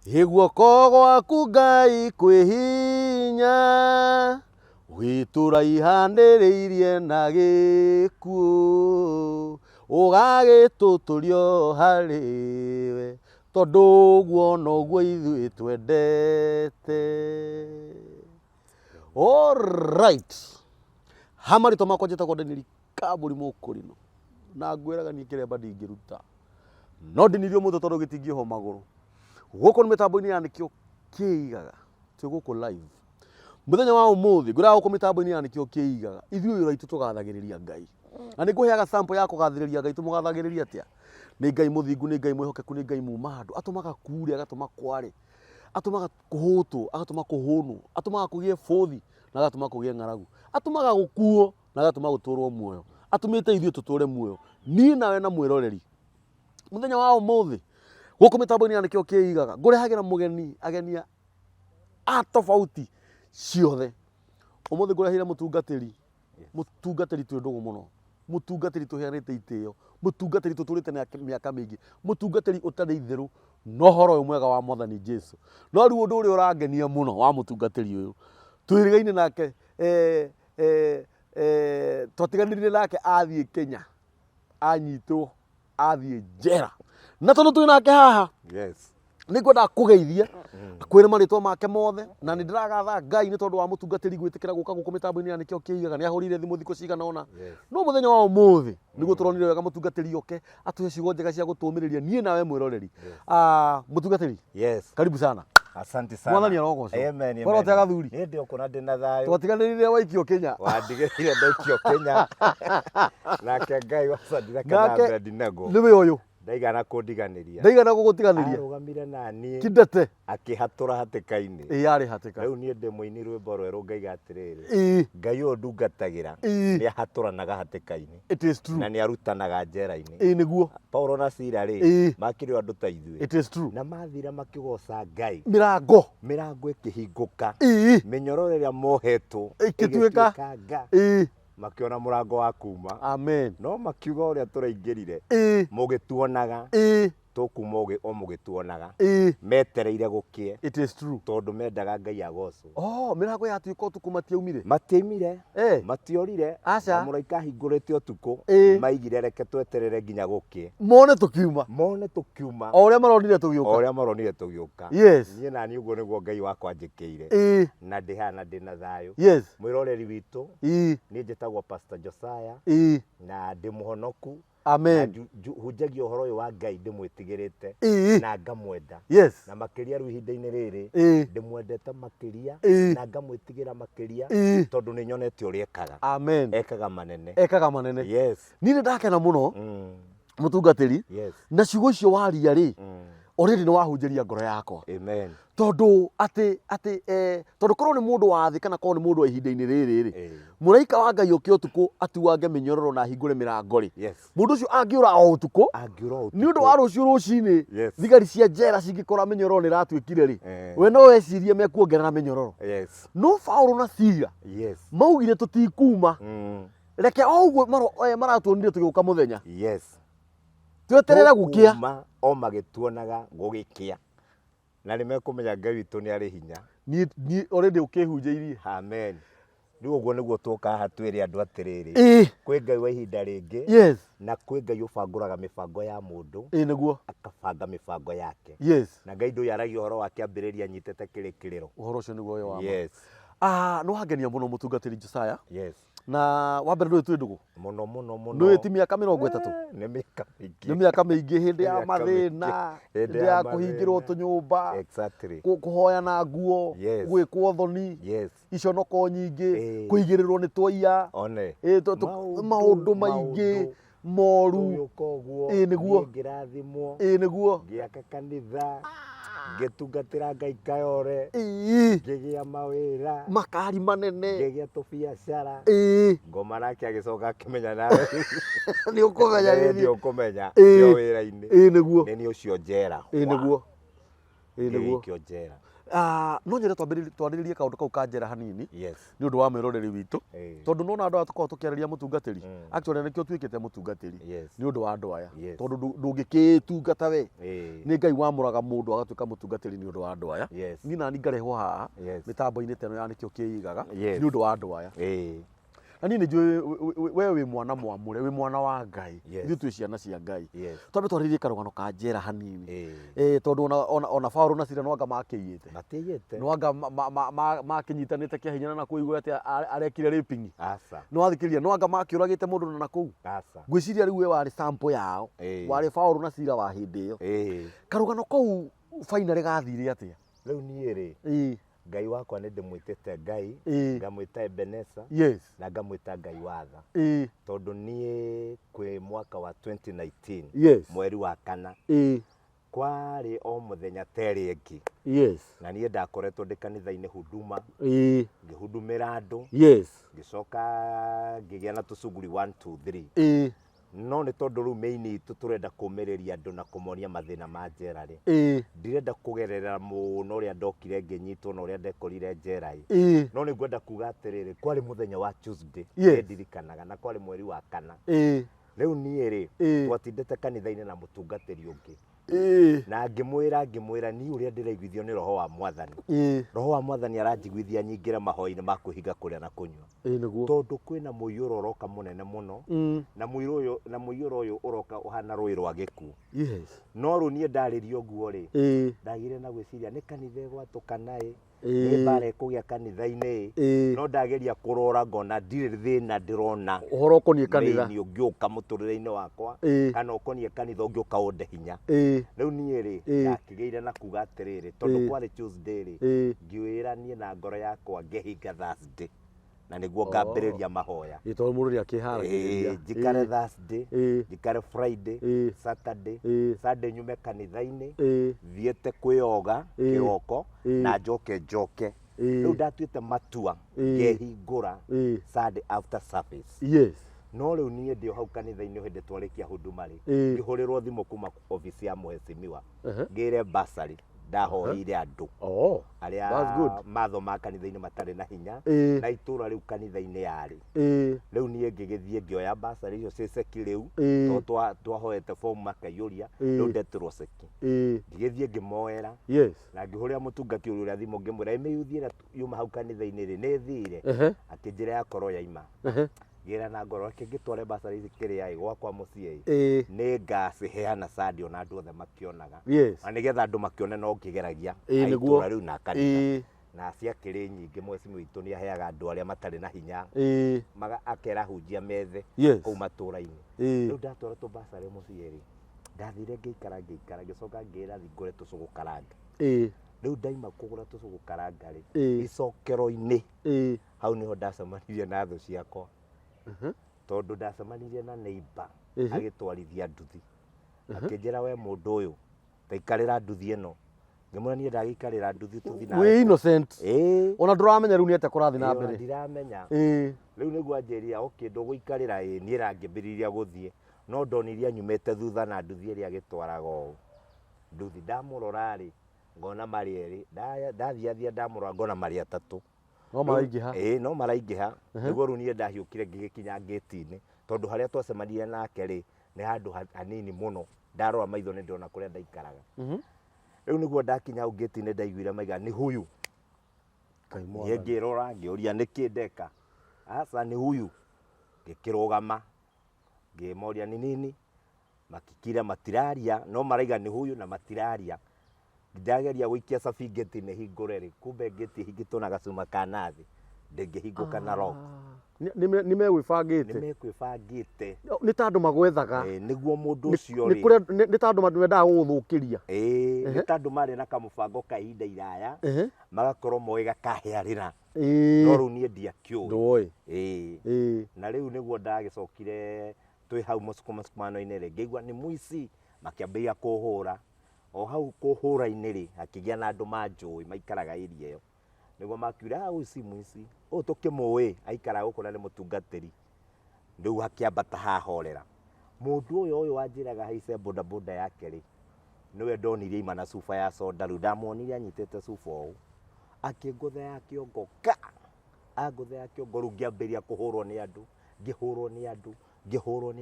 Iguoko gwaku Ngai kwĩ hinya, gwitura ihanĩrĩirie na gĩkuũ, ũgagĩtũtũrio harĩwe, tondũ ũguo noguo ithuĩ twendete. Alright. Hamarĩtwa makwa njĩtagwo Daniel Kambũri Mũkũrinũ, na ngwĩraga niĩ kĩremba ndingĩruta, no ndinirio mũtwe tondũ gĩtingĩohwo magũrũ. Gũkũ nĩ mĩtambo-inĩ ya nĩkĩo kĩigaga, twĩ gũkũ live. Mũthenya wa ũmũthĩ ngwĩraga gũkũ mĩtambo-inĩ ya nĩkĩo kĩigaga, ithuĩ wĩra witũ tũgathagĩrĩria Ngai. Na nĩngũheaga sample ya kũgathĩrĩria Ngai. Tũmũgathagĩrĩria atĩa? Nĩ Ngai mũthingu, nĩ Ngai mwĩhokeku, nĩ Ngai muma handũ, atũmaga kure, agatũma kware, atũmaga kũhũtwo, agatũma kũhũnwo, atũmaga kũgĩe bũthi na agatũma kũgĩe ng'aragu, atũmaga gũkuo na agatũma gũtũrwo muoyo, atũmĩte ithuĩ tũtũre muoyo, niĩ nawe na mwĩroreri. Mũthenya wa ũmũthĩ gũkũ mĩtambo-inĩ ya nĩkĩo kĩigaga, ngũrehagĩra mũgeni, ageni a tofauti ciothe. Ũmũthĩ ngũrehire mũtungatĩri, mũtungatĩri twĩ ndũgũ mũno, mũtungatĩri tũheanĩte itĩo, mũtungatĩri tũtũrĩte na mĩaka mĩingĩ, mũtungatĩri ũtarĩ itherũ na ũhoro ũyũ mwega wa Mwathani Jesũ. No rĩu ũndũ ũrĩa ũrangenia mũno wa mũtungatĩri ũyũ, twĩrĩgaine nake, twatiganĩrire nake athiĩ Kenya, anyitwo, athiĩ njera, na tondũ twĩ nake haha, nĩngwendaga kũgeithia, kwĩre marĩtwa make mothe, na nĩ ndĩragatha Ngai nĩ tondũ wa mũtungatĩri gwĩtĩkĩra gũka gũkũ mĩtambo-inĩ ya nĩkĩo kĩigaga. Nĩ ahũrire thimũ thikũ cigana ũna, no mũthenya wa ũmũthĩ nĩguo tũronire wega mũtungatĩri oke atũhe ciugo njega cia gũtũũmĩrĩria niĩ nawe mwĩroreri. Mũtungatĩri, karibu sana. Asante sana. Mwathani arogocwo. Amen. Wĩra ũtĩa gathuri? Nĩ ndĩ okũra ndĩ na thayũ. Twatiganĩrire waikio Kenya. Wandigĩrire ndaikio Kenya. Nake Ngai wacandire kana Abedinego. Nĩwe ũyũ. Ndaigana kũndiganĩria. Ndaigana gũgũtiganĩria. Arũgamire naniĩ. Kĩndete. Akĩhatũra hatĩka-inĩ. Yarĩ hatĩka. Rĩu niĩ ndĩ mũini rwĩmbo rwerũ ngaiga atĩrĩrĩ. Ngai ũyũ ndungatagĩra nĩ ahatũranaga hatĩka-inĩ. It is true. Na nĩ arutanaga njera-inĩ. Nĩguo. Paulo na Sila rĩ makĩrĩ andũ ta ithuĩ. It is true. Na mathira makĩgoca Ngai. Mĩrango ĩkĩhingũka. Mĩnyororo ĩrĩa mohetwo ĩgĩtuĩkanga. Makĩona mũrango wa kuma. Amen. No makiuga ũrĩa tũraingĩrire mũgĩtuonaga tũkuma o mũgĩtuonaga metereire gũkĩe. It is true. Tondũ mendaga Ngai agocwo. Mĩrango yatuĩka ũtukũ matiaumire. Matiaumire, matiorire. Na mũraika ahingũrĩte ũtukũ maigire reke tweterere nginya gũkĩe. Mone tũkiuma. O ũrĩa maronire tũgĩũka. Niĩ naniĩ ũguo nĩguo Ngai wakwa anjĩkĩire. Na ndĩhana ndĩ na thayũ. Mwĩroreri witũ niĩ njĩtagwo Pastor Josiah na ndĩ mũhonoku. Amen. Hunjagia ũhoro ũyũ wa Ngai ndĩmwĩtigĩrĩte na ngamwenda. Na makĩria rĩu ihinda-inĩ rĩrĩ ndĩmwendete makĩria na ngamwĩtigĩra makĩria tondũ nĩ nyonete ũrĩa ekaga. Amen. Ekaga manene. Niĩ nĩ ndakena mũno mũtungatĩri, na ciugo icio waria rĩ already nĩ wahunjĩria ngoro yakwa. Amen. Tondũ tondũ korwo nĩ mũndũ wa thĩ kana korwo nĩ mũndũ wa ihinda-inĩ rĩrĩ rĩ, mũraika wa Ngai ũkĩ ũtukũ atuange mĩnyororo na ahingũre mĩrango rĩ, mũndũ ũcio angĩũra o ũtukũ nĩ ũndũ wa rũciũ rũcinĩ thigari cia njera cingĩkora mĩnyororo nĩ ĩratuĩkire rĩ, we no wecirie mekuongerera mĩnyororo. No Paulo na Sila maugire tũtikuma, reke o ũguo maratuonire tũgĩũka mũthenya tweterere gũkĩa, o magĩtuonaga gũgĩkĩa, na nĩ mekũmenya Ngai witũ nĩ arĩ hinya. Niĩ already ũkĩhunjĩirie. Amen. Rĩu ũguo nĩguo tũka haha twĩre andũ atĩrĩrĩ, kwĩ Ngai wa ihinda rĩngĩ na kwĩ Ngai ũbangũraga mĩbango ya mũndũ nĩguo akabanga mĩbango yake. Na Ngai ndũĩ aragia ũhoro wa kĩambĩrĩria anyitĩte kĩrĩkĩrĩro. Ũhoro ũcio nĩguo ũyũ wa nĩ wangenia mũno mũtungatĩri Josiah. Na wambere ndũĩ twĩ ndũgũ mũno. Ndũĩ ti mĩaka 30. Nĩ mĩaka mĩingĩ, hĩndĩ ya mathĩna, hĩndĩ ya kũhingĩrwo tũnyũmba, kũhoya na nguo, gwĩkwo thoni, iconoko nyingĩ, kũigĩrĩrwo nĩ twaia, maũndũ maingĩ moru. Nĩguo ngĩaka kanitha, ngĩtungatĩra Ngai Kayore, ngĩgĩa mawĩra, makari manene, ngĩgĩa tũbiacara, ngoma nake agĩcoka akĩmenya nawe nĩ ũkũmenya nĩ wĩra-inĩ, nĩguo nĩ ũcio njera. nĩguo Ngĩikio njera. no nyende twambĩrĩrie kaũndũ kau ka njera hanini Yes. nĩ ũndũ wa mwĩroreri witũ Ĩĩ. tondũ nona andũ aya tũkoragwo tũkĩarĩria mũtungatĩri actually nĩkĩo tuĩkĩte mũtungatĩri Yes. nĩ ũndũ wa andũ aya Yes. tondũ ndũngĩkĩtungata we Ĩĩ. nĩ Ngai wamũraga mũndũ agatuĩka mũtungatĩri nĩ ũndũ wa andũ aya Yes. niĩ nani ngarehwo haha Yes. mĩtambo-inĩ teno ya nĩkĩo kĩigaga Yes. nĩ ũndũ wa andũ aya Ĩĩ. na niĩ nĩnjũĩ we wĩ mwana mwamũre wĩ mwana wa Ngai Yes. ithuĩ twĩ ciana cia Ngai Yes. twambe twarĩrie karũgano ka njera hanini Ĩĩ. tondũ ona Paulo na Sila no anga makĩiyĩte Matĩiyĩte. no anga makĩnyitanĩte kĩa hinya na kũigua atĩ arekire raping Aca. no athikĩrĩria no anga makĩũragĩte mũndũ na kũu Aca. ngwĩciria rĩu we warĩ sample yao Ĩĩ. warĩ Paulo na Sila wa hĩndĩ ĩyo Ĩĩ. karũgano kau finally gathire atĩa Rĩu niĩ rĩ, ĩĩ Ngai wakwa nĩ ndĩmwĩtĩte Ngai, Ĩĩ. ngamwĩta Ebeneza, yes na ngamwĩta Ngai wa tha. ĩĩ Tondũ niĩ kwĩ mwaka wa 2019, yes mweri wa kana, ĩĩ kwarĩ o mũthenya terĩ ĩngĩ. yes Na niĩ ndakoretwo ndĩ kanitha-inĩ huduma, ĩĩ ngĩhudumĩra andũ, yes ngĩcoka ngĩgĩa na tũcuguri 1 2 3. ĩĩ No nĩ tondũ rĩu main itũ tũrenda kũmĩrĩria andũ na kũmonia mathĩna ma njera rĩ, ĩĩ ndirenda kũgerera mũno ũrĩa ndokire ngĩnyitwo na ũrĩa ndekorire njera-ĩ. ĩĩ No nĩ ngwenda kuga atĩrĩrĩ, kwarĩ mũthenya wa Tuesday, Yes. ndirikanaga, na kwarĩ mweri wa kana. ĩĩ Rĩu niĩ rĩ, Ĩĩ. twatindĩte kanitha-inĩ na mũtungatĩri ũngĩ, ĩĩ na ngĩmwĩra niĩ ũrĩa ndĩraiguithio nĩ roho wa Mwathani. ĩĩ Roho wa Mwathani aranjiguithia nyingĩre mahoya-inĩ ma kwĩhinga kũrĩa na kũnyua, ĩĩ nĩguo tondũ kwĩna mũiyũro ũroka mũnene mũno, na mũiyũro ũyũ ũroka ũhana rũĩ rwa gĩkuũ. yes No rĩu niĩ ndarĩrio ũguo rĩ, ĩĩ ndagire na gwĩciria nĩ kanitha ĩgwatũkana-ĩ, Ĩĩ. nĩ mbara ĩkũgĩa kanitha-inĩ-ĩ. ĩĩ No ndageria kũrora ngona ndirĩ thĩna ndĩrona ũhoro ũkoniĩ kanitha thĩinĩ ũngĩũka mũtũrĩre-inĩ wakwa, Ĩĩ. kana ũkoniĩ kanitha ũngĩũka ũnde hinya. ĩĩ Rĩu niĩ rĩ, Ĩĩ. ndakĩgĩire na kuga atĩrĩrĩ, tondũ Ĩĩ. kwarĩ Tuesday rĩ, ĩĩ ngĩwĩra niĩ na ngoro yakwa ngehinga Thursday, na nĩguo ngambĩrĩria mahoya. ĩĩ tondũ mũndũ nĩ akĩharagĩrĩria Njikare Thursday, Ĩĩ. njikare Friday, Ĩĩ. Saturday, Ĩĩ. Sunday nyume kanitha-inĩ, ĩĩ thiĩte kwĩoga Ĩĩ. kĩroko, Ĩĩ. na njoke Ĩĩ. rĩu ndatuĩte matua Ĩĩ. ngehingũra Ĩĩ. Sunday after service. yes No rĩu niĩ ndĩ o hau kanitha-inĩ hĩndĩ twarĩkia huduma rĩ, Ĩĩ. ngĩhũrĩrwo thimũ kuma obici ya mũhecimiwa, Ehe. ngĩre basarĩ ndahoire andũ oh that's arĩa good matho ma kanitha-inĩ matarĩ na hinya, Ĩĩ. na itũra rĩu kanitha-inĩ yarĩ. ĩĩ Rĩu niĩ ngĩgĩthiĩ ngĩoya basarĩ icio ciĩ ceki rĩu, Ĩĩ. tondũ twahoete fomu makaiyũria, Ĩĩ. rĩu ndetirwo ceki. ĩĩ Ngĩgĩthiĩ ngĩmoera, yes na ngĩhũrĩra mũtungati ũrĩa thimũ ngĩmwĩra ĩmĩyuthi ĩrĩa yuma hau kanitha-inĩ rĩ nĩ thire, ehe akĩnjĩra yakoro yaima. ehe Ngĩra na ngoro reke ngĩtware basarĩ ici kĩrĩa gwakwa mũciĩ ĩĩ nĩ ngaciheana Sunday ona andũ othe makĩonaga, yes na nĩgetha andũ makĩone no ngĩgeragia Ĩĩ, a nĩguo. itũra rĩu na kanitha. ĩĩ Na ciakĩrĩ nyingĩ mwecimu witũ nĩ aheaga andũ arĩa matarĩ na hinya, ĩĩ akera hunjia methe yes kũu matũra-inĩ. ĩĩ Rĩu ndatwara tũbasarĩ mũciĩ rĩ, ndathire ngĩikara ngĩcoka ngĩra thingũre tũcũgũ karanga. ĩĩ Rĩu ndaima kũgũra tũcũgũ karanga rĩ, Ĩĩ. icokero-inĩ ĩĩ hau nĩho ndacemanirie na thũ ciakwa, ehe tondũ ndacemanirie na neighbor Ĩhĩ. agĩtwarithia nduthi, akĩnjĩra we mũndũ ũyũ ta ikarĩra nduthi ĩno. Ngĩmwĩra niĩ ndagĩikarĩra nduthi tũthi nawe wĩ kũ? innocent Ĩĩ. ona ndũramenya rĩu nĩ atĩa kũrathiĩ na Ĩĩ, ona mbere ndiramenya. ĩĩ Rĩu nĩguo anjĩrire okay ndũgũikarĩra, ĩĩ niĩ rangĩambĩrĩria gũthiĩ, no ndonirie anyumĩte thutha na nduthi ĩrĩa agĩtwaraga ũũ. Nduthi ndamũrora rĩ, ngona marĩ erĩ, ndathiathia ndamũrora ngona marĩ atatũ. no maraingĩha Ĩĩ no maraingĩha, nĩguo rĩu niĩ ndahiũkire ngĩgĩkinya ngĩti-inĩ, tondũ harĩa twacemanirie nake rĩ nĩ handũ hanini mũno, ndarora maitho nĩ ndĩrona kũrĩa ndaikaraga. Rĩu nĩguo ndakinya hau ngĩti-inĩ ndaiguire maiga nĩ huyu. Niĩ ngĩrora ngĩũria nĩkĩ ndeka, aca nĩ huyu. Ngĩkĩrũgama ngĩmoria nĩ nini, makikira matiraria, no maraiga nĩ huyu na matiraria. Ndageria gũikia cabi ngĩti-inĩ hingũre rĩ, kumbe ngĩti ĩhingĩtwo na gacuma ka nathĩ, ndĩngĩhingũka na lock. nĩ megwĩbangĩte Nĩ mekwĩbangĩte. nĩ ta andũ magwethaga Nĩguo mũndũ ũcio rĩ, nĩ ta andũ mendaga gũgũthũkĩria nĩ ta andũ marĩ na kamũbango ka ihinda iraya, magakorwo moĩ gakahĩarĩra, no rĩu niĩ ndiakĩũĩ. ndũĩ Ĩĩ. Na rĩu nĩguo ndagĩcokire twĩ hau mũsukumano-inĩ rĩ, ngĩigua nĩ mũici, makĩambĩrĩria kũhũra. O hau kũhũra-inĩ rĩ, hakĩgĩa na andũ manjũĩ maikaraga area ĩyo, nĩguo makiuga ũyũ si mũici, ũyũ tũkĩmũĩ aikaraga gũkũ na nĩ mũtungatĩri. Rĩu hakĩambata hahorera. Mũndũ ũyũ wanjĩraga haice bodaboda yake rĩ, niwe ndonire ima na cuba ya soda riu ndamuonire anyitete cuba ũũ akĩngũthea kĩongo ka angũthea kĩongo riu ngĩambĩrĩria kũhũrwo nĩ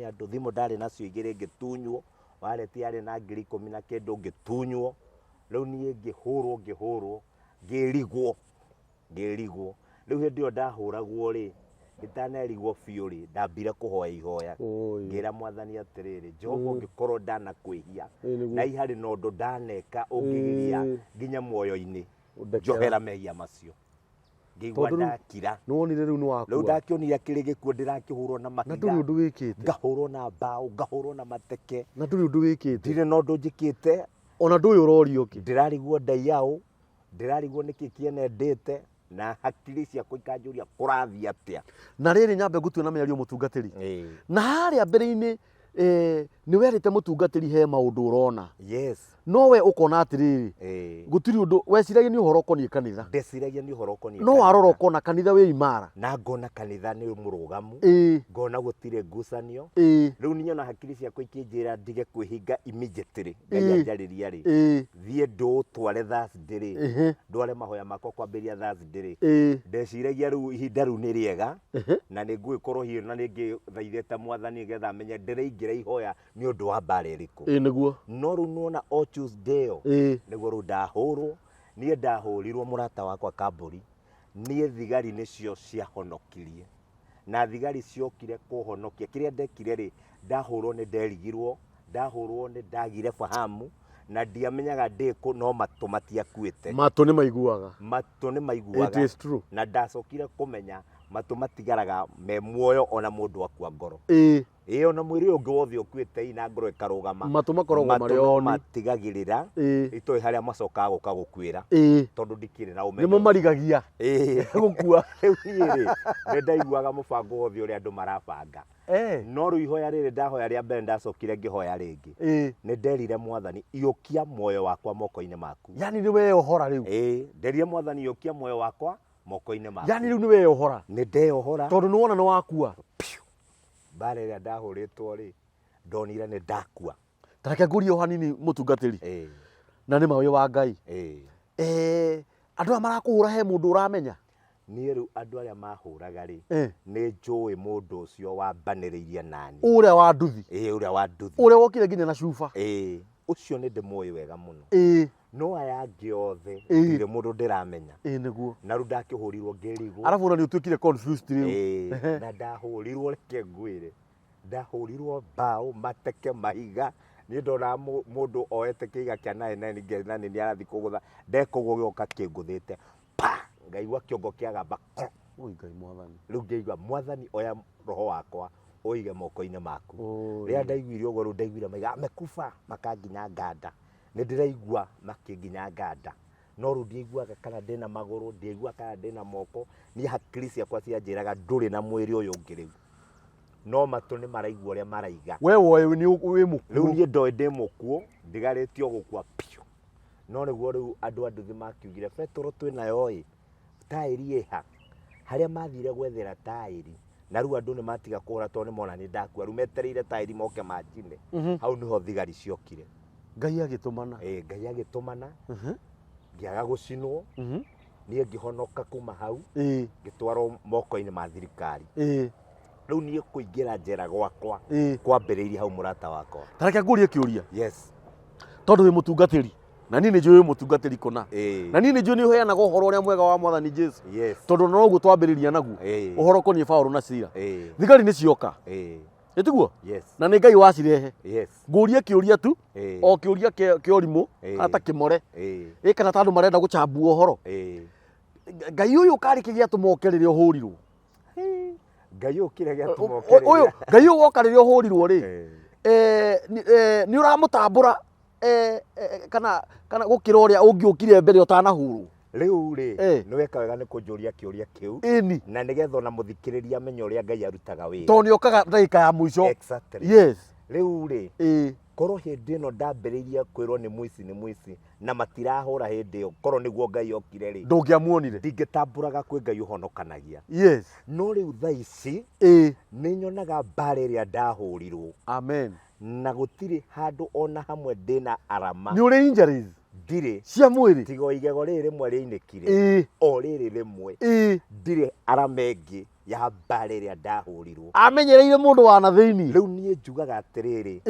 andũ thimũ ndarĩ nacio igĩrĩ ngĩtunywo waleti yarĩ na 10,000 na kĩndũ ngĩtunywo riu niĩ ngĩhũrwo ngĩrigwo rĩu hĩndĩ ĩyo ndahũragwo rĩ itanerigwo biũ rĩ ndambire kũhoya ihoya ngĩra mwathani atĩrĩrĩ Jehova ũngĩkorwo ndanakwĩhia na iharĩ na ũndũ ndaneka ũngĩgiria nginya muoyo-inĩ njohera mehia macio ngĩigua ndakira nĩwonire rĩu nĩwakua rĩu ndakĩonire kĩrĩ gĩkuũ ndĩrakĩhũrwo na mahiga na ndũrĩ ũndũ wĩkĩte ngahũrwo na mbaũ ngahũrwo na mateke na ndũrĩ ũndũ wĩkĩte ndirĩ na ũndũ njĩkĩte ona ndũĩ ũrorio kĩ ndĩrarigwo ndaiyaũ ndĩrarigwo nĩkĩ kĩenendete na hakiri ciakwa ikanjũria kũrathiĩ atĩa na rĩrĩ nyambe ngũtua na mĩario mũtungatĩri na harĩa mbere-inĩ nĩ werĩte mũtungatĩri he maũndũ ũrona no we ũkona atĩrĩrĩ gũtirĩ ũndũ weciragia nĩ ũhoro ũkoniĩ kanitha ndeciragia nĩ ũhoro ũkoniĩ no warora ũkona kanitha wĩ imara na ngona kanitha nĩ mũrũgamu ngona gũtirĩ ngucanio rĩu niĩ ona hakiri ciakwa ikĩnjĩra ndige kwĩhinga immediately Ngai anjarĩria rĩ thiĩ ndũtware Thursday rĩ ndware mahoya makwa kwambĩria Thursday rĩ ndeciragia rĩu ihinda rĩu nĩ rĩega na nĩ ngũgĩkorwo hiĩ na nĩ ngĩthaithĩte mwathani nĩgetha menye ndĩraingĩra ihoya nĩ ũndũ wa mbara ĩrĩkũ nĩguo no rĩu nĩwona o Tuesday nĩguo rĩu ndahũrwo niĩ ndahũrirwo mũrata wakwa Kambũri niĩ thigari nĩcio ciahonokirie na thigari ciokire kũhonokia kĩrĩa ndekire rĩ ndahũrwo nĩ nderigirwo ndahũrwo nĩ ndagire fahamu na ndiamenyaga ndĩkũ no matũ matiakuĩte matũ nĩ maiguaga na ndacokire kũmenya matũ matigaraga me muoyo ona mũndũ akua ngoro ona mwĩrĩ ũngĩ wothe ũkuĩte ina ngoro ĩkarũgama matũ makoragwo marĩ oni matigagĩrĩra itoĩ harĩa macokaga gũka gũkuĩra tondũ ndikĩrĩ na ũmenyo nĩmo marigagia gũkua rĩu niĩ rĩ nĩ ndaiguaga mũbango wothe ũrĩa andũ marabanga no rĩu ihoya rĩrĩ ndahoya rĩa mbere ndacokire ngĩhoya rĩngĩ nĩ nderire mwathani iũkia muoyo wakwa moko-inĩ maku yani nĩ weyohora rĩu nderire mwathani iũkia muoyo wakwa moko-inĩ maku yani rĩu nĩ weyohora nĩ ndeyohora tondũ nĩwona nĩ wakua mbara ĩrĩa ndahũrĩtwo rĩ ndonire nĩ ndakua tareke ngũrie o hanini mũtungatĩri na nĩ mawĩ wa Ngai andũ aya marakũhũra he mũndũ ũramenya niĩ rĩu andũ arĩa mahũraga rĩ nĩ njũĩ mũndũ ũcio wambanĩrĩirie nani ũrĩa wa nduthi ũrĩa wa nduthi ũrĩa wokire nginya na cuba ũcio nĩ ndĩmũĩ wega mũno no aya angĩ othe ndirĩ mũndũ ndĩramenya nĩguo na rĩu ndakĩhũrirwo ngĩrigwo arabu ona nĩ ũtuĩkire confused rĩu na ndahũrirwo reke ngwĩre ndahũrirwo mbaũ mateke mahiga niĩ ndona mũndũ oete kĩiga kĩa 9 nĩ arathiĩ kũgũtha ndekũgwo gĩoka kĩngũthĩte ngaigua kĩongo kĩagamba Ngai mwathani rĩu ngĩigua mwathani oya roho wakwa ũige moko-inĩ maku rĩrĩa ndaiguire ũguo rĩu ndaiguire maiga amekufa makanginya nganda nĩ ndĩraigua makĩnginya nganda no rĩu ndiaiguaga kana ndĩna magũrũ ndiaigua kana ndĩna moko niĩ hakiri ciakwa cianjĩraga ndũrĩ na mwĩrĩ ũyũ ũngĩ rĩu no matũ nĩ maraigua ũrĩa maraiga we woĩ wĩ mũkuũ rĩu niĩ ndoĩ ndĩ mũkuũ ndigarĩtio gũkua piũ no nĩguo rĩu andũ a nduthi makiugire betũrũ twĩnayo taĩri ĩha harĩa mathire gwethera taĩri na rĩu andũ nĩ matiga kũhũra tondũ nĩ mona nĩ ndakua rĩu metereire taĩri moke manjine hau nĩho thigari ciokire Ngai agĩtũmana Ngai agĩtũmana ngĩaga gũcinwo niĩ ngĩhonoka kuma hau ngĩtwarwo moko-inĩ ma thirikari rĩu niĩ kũingĩra njera gwakwa kwambĩrĩirie hau mũrata wakwa tareke ngũrie kĩũria tondũ wĩ mũtungatĩri na niĩ nĩ njũĩ wĩ mũtungatĩri kũna na niĩ nĩ njũĩ nĩ ũheanaga ũhoro ũrĩa mwega wa mwathani Jesũ tondũ no ũguo twambĩrĩria naguo ũhoro ũkoniĩ Paũlũ na Sila thigari nĩ cioka ĩtiguo na nĩ Ngai wacirehe ngũrie kĩũria tu o kĩũria kĩa ũrimũ kana ta kĩmore kana ta andũ marenda gũcambua ũhoro Ngai ũyũ karĩ kĩgĩa tũmoke rĩrĩa ũhũrirwo Ngai ũyũ kĩrĩa gĩatũmoke Ngai ũyũ woka rĩrĩa ũhũrirwo rĩ nĩ ũramũtambũra kana gũkĩra ũrĩa ũngĩũkire mbere ũtanahũrwo rĩu rĩ nĩ weka wega nĩ kũnjũria kĩũria kĩu na nĩgetha ona mũthikĩrĩria amenye ũrĩa Ngai arutaga wĩra tondũ nĩ okaga ndagĩka ya mũico rĩu rĩ korwo hĩndĩ ĩno ndambĩrĩirie kwĩrwo nĩ mũici na matirahũra hĩndĩ ĩyo korwo nĩguo Ngai okire rĩ ndũngĩamuonire ndingĩtambũraga kwĩ Ngai ũhonokanagia no rĩu thaa ici nĩ nyonaga mbara ĩrĩa ndahũrirwo amen na gutiri handu ona hamwe ndina arama Ni uri injuries. ndire Cia mwiri. tigo igego riri rimwe riinekire o riri rimwe ndire arama ingi ya mbara iria ndahurirwo Amenyereire mundu wa na thiini. riu nie njugaga atiriri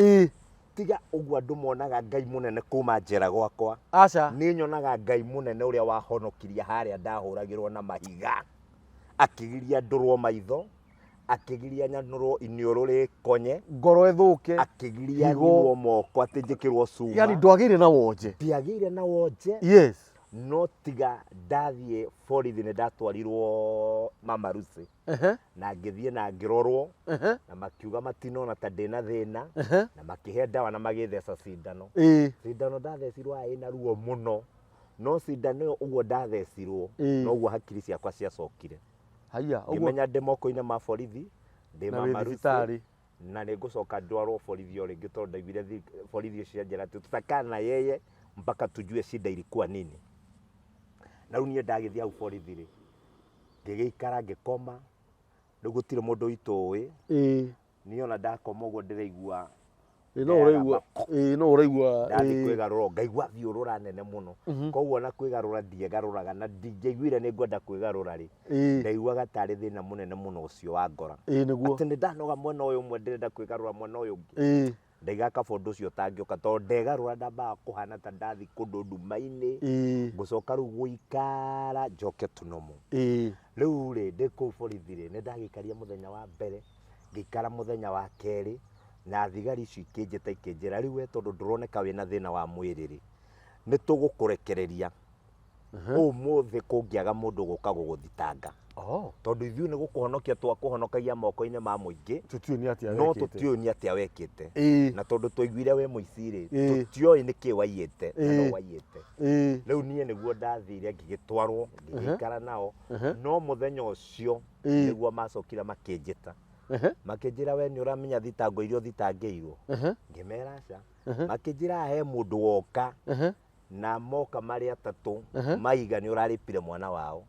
tiga uguo andu monaga Ngai munene kuma njera gwakwa Aca. ni nyonaga Ngai munene uria wahonokirie haria ndahuragirwo na mahiga akigiria ndurwo maitho akigiria nyanurwo iniuru rikonye Ngoro ithuke. akigiria nyirwo moko atinjikirwo cuma Yani ndwagire na wonje. ndiagire na wonje Yes. no tiga ndathie borithi ni ndatwarirwo Mamarusi na ngithie na ngirorwo na makiuga matinona ta ndina thina na makihe ndawa na magitheca cindano cindano ndathecirwo ina ruo muno no cindano iyo uguo ndathecirwo no uguo hakiri ciakwa ciacokire Haya, ngimenya ndi moko-ini ma borithi ndi na Mamarusi na nä ngå coka ndwarwo borithi o rä ngä tondå ndaiguire borithi å cio njera tutakaa na yeye mpaka tujue shida ilikuwa nini na rä u niä ndagä thiä hau borithi rä ngä gä ikara ngä koma rä u gå tirä må ndå itå niä ona ndakoma å guo ndä raigua no uraigua ndathi kwä garå ngaigua thiå rå ra nene må no koguo na kwä garå ra ndiegarå raga na ndingäiguire nä ngwenda kwä garå ra rä ndaiguaga tarä thä na må nene må no å cio wa ngora atä nä ndanoga mwena å yå mwe ndä renda kwä garå ra mwena å yå ngä ndaiga kaba å ndå å cio tangä å ka tondå ndegarå ra ndambaga kå hana ta ndathi kå ndå nduma-inä ngå coka rä u gå ikara njoke tunomo rä u rä ndä kå u borithi rä nä ndagä ikaria må thenya wa mbere ngä ikara må thenya wa kerä na thigari icio ikinjita ikinjira riu we tondu nduroneka wina thina wa mwiri ri ni tugukurekereria umuthi kungiaga mundu guka guguthitanga tondu ithuĩ ni gukuhonokia twakuhonokagia moko-ini ma muingi no tutioi ni atia wekite na tondu twaiguire we muici ri tutioi ni ki waiyite na no waiyite riu nie niguo ndathire ngigitwarwo ngigikara nao no muthenya ucio niguo macokire makinjita makinjira we ni uramenya thitango irio thitangĩirwo ngimera aca makinjira he mundu woka na moka mari atatu maiga ni uraripire mwana wao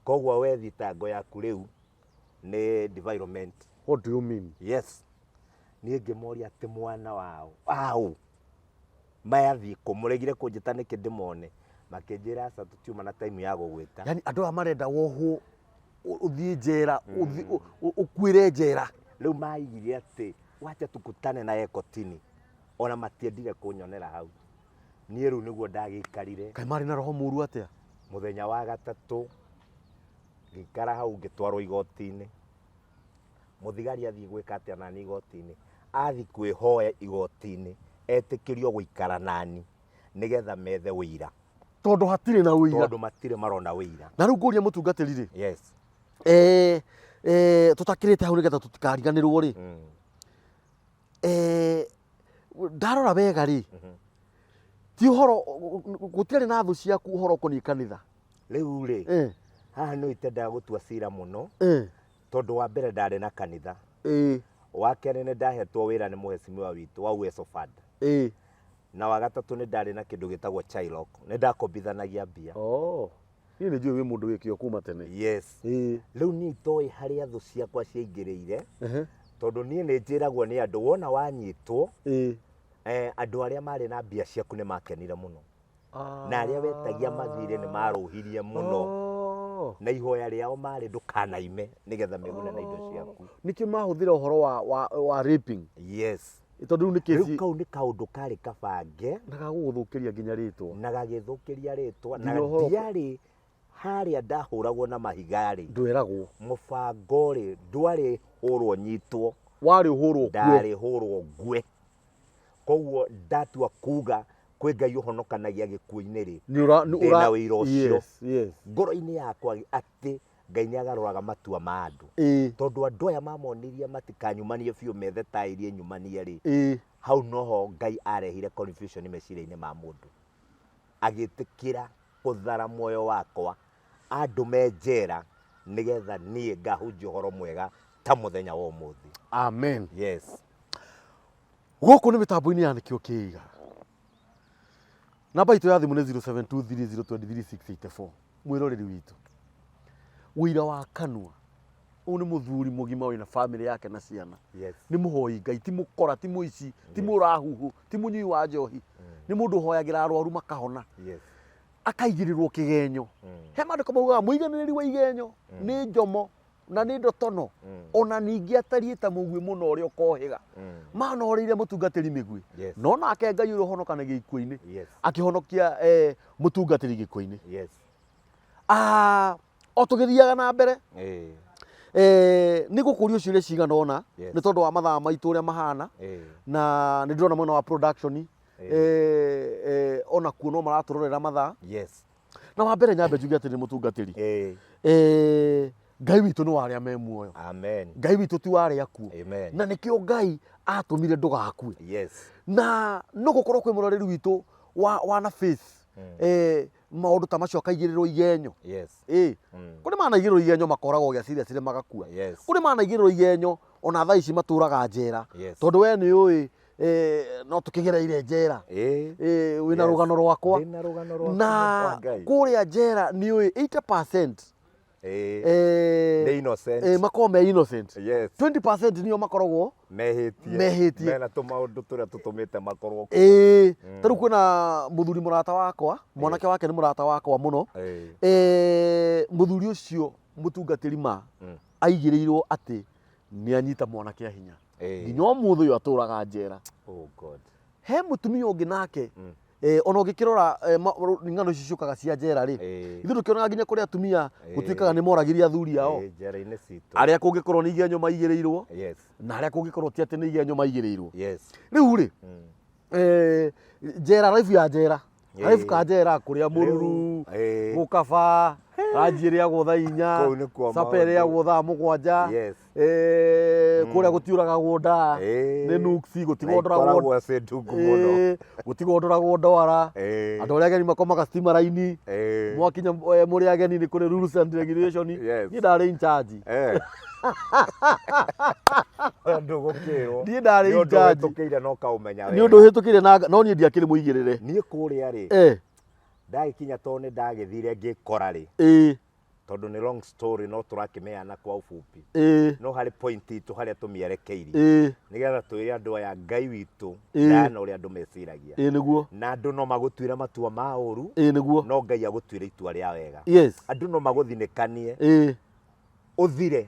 koguo we thitango yaku riu ni environment. What do you mean? Yes, ni ngimoria ati mwana wao au mayathi kumuregire kunjita niki ndimone makinjira aca tutiuma na time ya gugwita yani andu aya marenda wohwo uthie njera ukwire njera riu maigire ati wacha tukutane na ekotini ona matiendire kunyonera hau nie riu niguo ndagikarire kai mari na roho muru atia muthenya wa gatatu ngikara hau ngitwarwo igoti-ini muthigari athii gwika atia nani igoti-ini athi kwihoya igoti-ini etikirio guikara nani nigetha methe wira tondu hatire na wira tondu matire marona wira na riu nguria mutungatiri ri yes tutakirite hau nigetha tutikariganirwo ri ndarora wega ri ti uhoro gutire na thu ciaku uhoro kuni kanitha riu ri haha no itendaga gutua cira muno tondu wa mbere ndari na kanitha wa keri ni ndahetwo wira ni muhecimiwa witu wa Uweso Fund na wa gatatu ni ndari na kindu gitagwo Chailok ni ndakombithanagia mbia ni njui wi mundu wikio kuma tene yes riu ni itoi haria thu ciakwa ciaingiriire tondu ni njiragwo ni andu wona wanyitwo andu aria mari na mbia ciaku ni makenire muno na aria wetagia mathire ni maruhirie muno na ihoya riao mari ndukanaime nigetha megune na indo ciaku niki mahuthira uhoro wa raping yes tondu ni kesi riu kau ni kaundu kari kabange na gaguguthukiria nginya ritwa na gagithukiria ritwa na ndiari haria ndahuragwo na mahigari ndweragwo mubango ri ndwari hurwo nyitwo wari hurwo ndari hurwo ngwe koguo ndatua kuga kwi Ngai uhonokanagia gikuo-ini ri ndina wira ucio ngoro-ini yakwa ati Ngai ni agaruraga matua ma andu tondu andu aya mamonirie matikanyumanie biu methe ta irie nyumanie ri hau noho Ngai arehire confusion meciria-ini ma mundu agitikira kuthara muoyo wakwa andu me njera nigetha nie ngahunjia uhoro mwega ta muthenya wa umuthi amen yes guku ni mitambo-ini yanikio kiiga namba itu ya thimu ni 0723023684 mwiroreri witu wira wa kanua Ũyũ nĩ mũthuri mũgima wĩna family yake na ciana. Yes. Nĩ mũhoi Ngai, ti mũkora, ti mũici, ti mũrahuhu, ti mũnyui wa njohi. Nĩ mũndũ ũhoyagĩra arwaru makahona. Yes. Akaigĩrĩrwo kĩgenyo. He maandĩko maugaga mũiganĩrĩri wa igenyo nĩ njomo na nĩ ndotono. Ona ningĩ atariĩ ta mũguĩ mũno ũrĩa ũkohĩga. Manoreire mũtungatĩri mĩguĩ. Yes. No nake Ngai ũrĩa ũhonokanagia ikuũ-inĩ. Yes. Akĩhonokia mũtungatĩri gĩkuũ-inĩ. Yes. O tũgĩthiaga na mbere nĩ gũkũrio ciũria cigana ũna Yes. nĩ tondũ wa mathaa maitũ ũrĩa mahana na nĩ ndĩrona mwena wa production ona kuo no maratũrorera mathaa. Yes. Na wa mbere nyambe njuge atĩ nĩ mũtungatĩri Ngai witũ nĩ wa arĩa me muoyo. Amen. Ngai witũ ti wa arĩa akuũ. Amen. Na nĩkĩo Ngai atũmire ndũgakue. Yes. Na no gũkorwo kwĩ mũroreri witũ wana faith maũndũ ta macio akaigĩrĩrwo igenyo. Yes. Kũrĩ manaigĩrĩrwo igenyo makoragwo gĩaciria cirĩ magakua. Yes. Kũrĩ manaigĩrĩrwo igenyo ona thaa ici matũraga njera. Yes. Tondũ we nĩ ũĩ no tũkĩgereire njera. Wĩna rũgano rwakwa. Na kũrĩa njera nĩ ũĩ 80% makoragwo me innocent. Yes. 20% nĩo makoragwo mehĩtie. Mena tũmaũndũ tũrĩa tũtũmĩte makorwo. Ta rĩu kwĩna mũthuri mũrata wakwa, mwanake wake nĩ mũrata wakwa mũno. Mũthuri ũcio mũtungatĩri aigĩrĩirwo atĩ nĩ anyita mwanake hinya. Nginya ũmũthĩ ũyũ atũraga njera. Oh God. He mũtumia ũngĩ nake ona ũngĩkĩrora ng'ano ici ciũkaga cia njera rĩ, ithuĩ tũkĩonaga nginya kũrĩ atumia gũtuĩkaga nĩ moragĩria athuri ao. Njera-inĩ citũ. Arĩa kũngĩkorwo nĩ igenyo maigĩrĩirwo na arĩa kũngĩkorwo ti atĩ nĩ igenyo maigĩrĩirwo. Rĩu rĩ njera, raibu ya njera, raibu ka njera kũrĩa mũruru gũkaba ranji ĩrĩagwo thaa 4, sapa ĩrĩagwo thaa 7, kũrĩa gũtiũragagwo nda nĩ nuksi, gũtigondoragwo ndwara, andũ arĩa ageni makomaga stima-raini, mwakinya mũrĩ ageni nĩ kũrĩ rules and regulation. Niĩ ndarĩ in charge. Niĩ ndarĩ in charge. Nĩ ũndũ ũhĩtũkĩire no niĩ ndiakĩrĩ mũigĩrĩre. Niĩ kũrĩa rĩ ndagĩkinya tondũ nĩ ndagĩthire ngĩkora rĩ, tondũ nĩ long story no tũrakĩmeana kwa ũfupi. No harĩ point itũ harĩa tũmĩerekeirie nĩgetha twĩre andũ aya Ngai witũ ndana ũrĩa andũ meciragia. Na andũ no magũtuĩre matua ma ũru, no Ngai agũtuĩre itua rĩa wega. Andũ no magũthinĩkanie ũthire,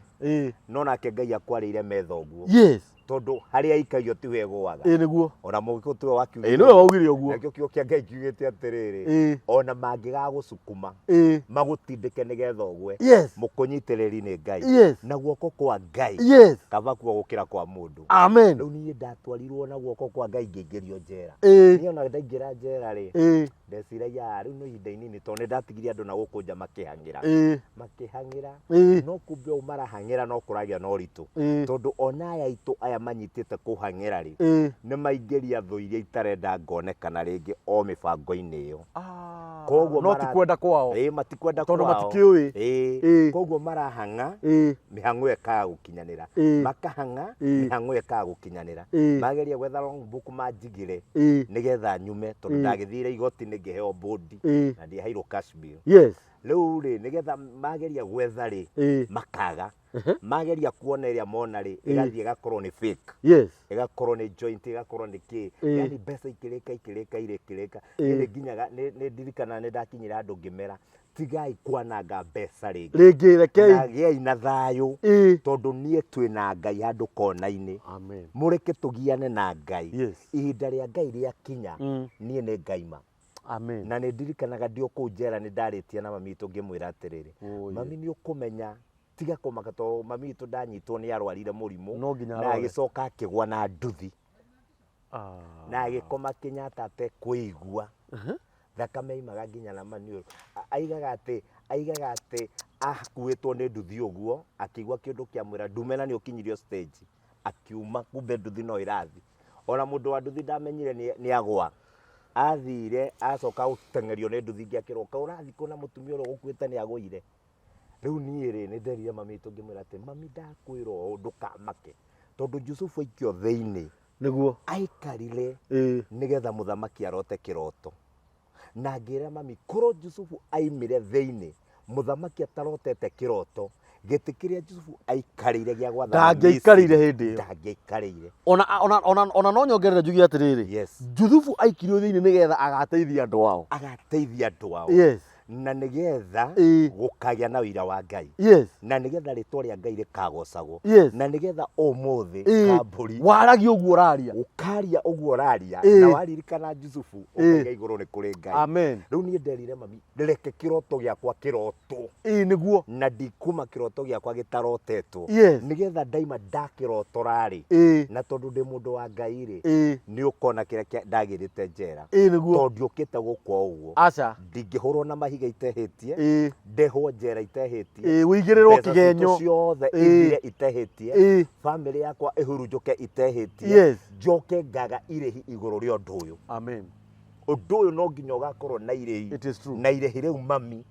no nake Ngai akwarĩire metha ũguo. Tondũ harĩa aikario ti wega gwaga. Ona mũgĩkũ tiwe wakiugire. Nĩwe waugire ũguo. Nakĩo kiugo kĩa Ngai kiugĩte atĩrĩrĩ, ona mangĩgagũcukuma magũtindĩke nĩgetha ũgwe, mũkũnyitĩrĩri nĩ Ngai na guoko kwa Ngai kaba kuo gũkĩra kwa mũndũ. Amen. Rĩu niĩ ndatwarirwo na guoko kwa Ngai ngĩingĩrio njera. Niĩ ona ndaingĩra njera rĩ ndeciragia rĩu no ihinda inini tondũ nĩ ndatigire andũ na gũkũ nja makĩhang'ĩra, no kumbe o marahang'ĩra no kũragĩa na ũritũ, tondũ ona aya aitũ aya manyitĩte kũhang'ĩra rĩ nĩ maingĩria thũ iria itarenda ngonekana rĩngĩ o mĩbango-inĩ ĩyo. Koguo no ti kwenda kwao. Matikwenda kwao. Tondũ matikĩũĩ. Koguo marahang'a mĩhang'o ĩkaga gũkinyanĩra, makahang'a mĩhang'o ĩkaga gũkinyanĩra, mageria gwetha long book manjigĩre nĩgetha nyume, tondũ ndagĩthire igoti-inĩ ngĩheo bondi na ndiaheirwo cash bill. Rĩu rĩ nĩgetha mageria gwetha rĩ makaga, mageria kuona ĩrĩa mona rĩ ĩgathiĩ ĩgakorwo nĩ fake, ĩgakorwo nĩ joint, ĩgakorwo nĩ kĩ, yani mbeca ikĩrĩka nĩ nginyaga nĩ ndirikana nĩ ndakinyĩra andũ ngĩmera tigai kwananga mbeca rĩngĩ, gĩai na thayũ, tondũ niĩ twĩna Ngai handũ kona-inĩ. Mũreke tũgiane na Ngai, ihinda rĩa Ngai rĩakinya niĩ nĩ ngaima. Na nĩ ndirikanaga ndĩ o kũu njera nĩ ndarĩtie na mami witũ ngĩmwĩra atĩrĩrĩ, mami nĩ ũkũmenya tiga kũmaka tondũ mami witũ ndanyitwo nĩ arwarire mũrimũ na agĩcoka akĩgwa na nduthi na agĩkoma Kenyatta atekwĩigua, thakame imaga nginya na maniũrũ. Aigaga atĩ akuĩtwo nĩ nduthi ũguo, akĩigua kĩndũ kĩamwĩra ndume na nĩ ũkinyirio stage, akiuma kumbe nduthi no ĩrathi. Ona mũndũ wa nduthi ndamenyire nĩ agwa, athire acoka gũteng'erio nĩ nduthi ingĩ akĩroka, ũrathi kũ na mũtumia ũrĩa ũgũkuĩte nĩ agũire. Rĩu niĩ rĩ nĩ nderire mami witũ ngĩmwĩra atĩ mami ndakwĩra ũũ ndũkamake, tondũ Jusufu aikio thĩinĩ nĩguo aikarire nĩgetha mũthamaki arote kĩroto, na ngĩra mami korwo Jusufu aimire thĩinĩ mũthamaki atarotete kĩroto gĩtĩ kĩrĩa Jusufu aikarĩire gĩa gwathana ndangĩaikarĩire hĩndĩ ĩyo. ndangĩaikarĩire. Ona no nyongerere njuge atĩrĩrĩ, Yes. Juthubu aikirio thĩinĩ nĩgetha agateithia andũ ao. Agateithia andũ ao. Yes. Na nĩgetha Ĩĩ. gũkagĩa na ũira wa Ngai. Yes. Na nĩgetha rĩtwa rĩa Ngai rĩkagocagwo. Yes. Na nĩgetha ũmũthĩ Ĩĩ. Kambũri Waragia ũguo ũraria. ũkaria ũguo ũraria Ĩĩ. na waririkana Jusufu Ĩĩ. ũkaiga igũrũ nĩ kũrĩ Ngai. Amen. Rĩu niĩ nderire mami reke kĩroto gĩakwa kĩrotwo Nĩguo. na ndikuma kĩroto gĩakwa gĩtarotetwo. Yes. Nĩgetha ndaima ndakĩrotora-rĩ na tondũ ndĩ mũndũ wa Ngai-rĩ nĩ ũkona kĩrĩa ndagĩrĩte njera. Nĩguo. Tondũ ndiũkĩte gũkũ o ũguo. Aca. Ndingĩhũrwo na mahiga itehĩtie. Ndehwo njera itehĩtie. Wĩigĩrĩrwo kĩgenyo. Mbeca citũ ciothe ithire itehĩtie. Bamĩrĩ yakwa ĩhurunjũke itehĩtie. Yes. Njoke ngaga irĩhi igũrũ rĩa ũndũ ũyũ. Amen. Ũndũ ũyũ no nginya ũgakorwo na irĩhi. It is true. Na irĩhi rĩu mami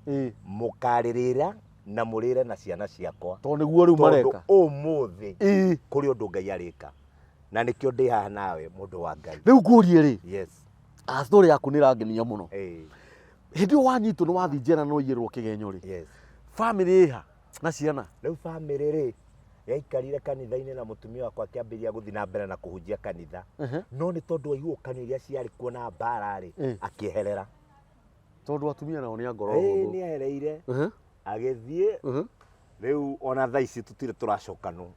mũkarĩrĩra na mũrĩre na ciana ciakwa. Tondũ nĩguo rĩu mareka. Tondũ ũmũthĩ kũrĩ ũndũ Ngai arĩka. Na nĩkĩo ndĩ haha nawe mũndũ wa Ngai. Rĩu ngũrie rĩ. Yes. Story yaku nĩ ĩrangenia mũno. Hĩndĩ ĩyo wanyitwo nĩ wathiĩ njera na ũiyĩrwo kĩgenyo rĩ. Yes. Family ĩha na ciana. Rĩu family rĩ yaikarire kanitha-inĩ na mũtumia wakwa akĩambĩrĩria gũthiĩ na mbere na kũhunjia kanitha. No nĩ tondũ wa ihuhũkanio iria ciarĩ kuo na mbara rĩ akĩeherera. Tondũ atumia nao nĩ angoro hũthũ. Nĩ ehereire agĩthiĩ. Rĩu ona thaa ici tũtirĩ tũracokanwo.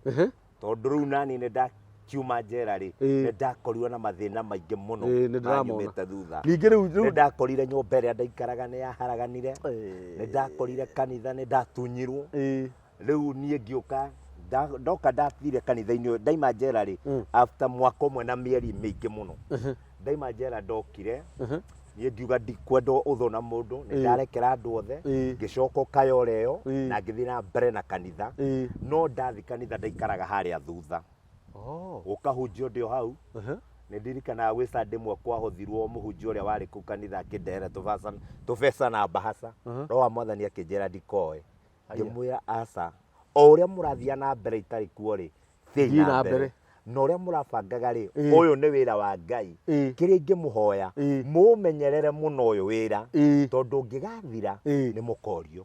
Tondũ rĩu nani nĩ ndakiuma njera rĩ nĩ ndakorirwo na mathĩna maingĩ mũno nyumĩte thutha. Nĩ ndakorire nyũmba ĩrĩa ndaikaraga nĩ yaharaganire. Nĩ ndakorire kanitha nĩ ndatunyirwo. Rĩu niĩ ngĩũka ndoka ndathire kanitha-inĩ ũyũ ndaima njera rĩ after mwaka ũmwe na mĩeri mĩingĩ mũno. Ndaima njera ndokire niĩ ngiuga ndikwenda ũthũ na mũndũ nĩ ndarekera andũ othe ngĩcoka ũkayora ĩyo na ngĩthiĩ na mbere na kanitha. No ndathi kanitha ndaikaraga harĩa thutha. Ũkahunjio ndĩ o hau. Nĩ ndirikanaga gwĩ Sunday ĩmwe kwahothirwo mũhunjia ũrĩa warĩ kũu kanitha akĩndehere tũbeca na mbahaca. Roho wa Mwathani akĩnjĩra ndikoe. Ngĩmwĩra aca o ũrĩa mũrathiĩ na mbere itarĩ kuo rĩ thiĩ na mbere. Na ũrĩa mũrabangaga rĩ ũyũ nĩ wĩra wa Ngai. Kĩrĩa ingĩmũhoya mũmenyerere mũno ũyũ wĩra tondũ ũngĩgathira nĩ mũkorio.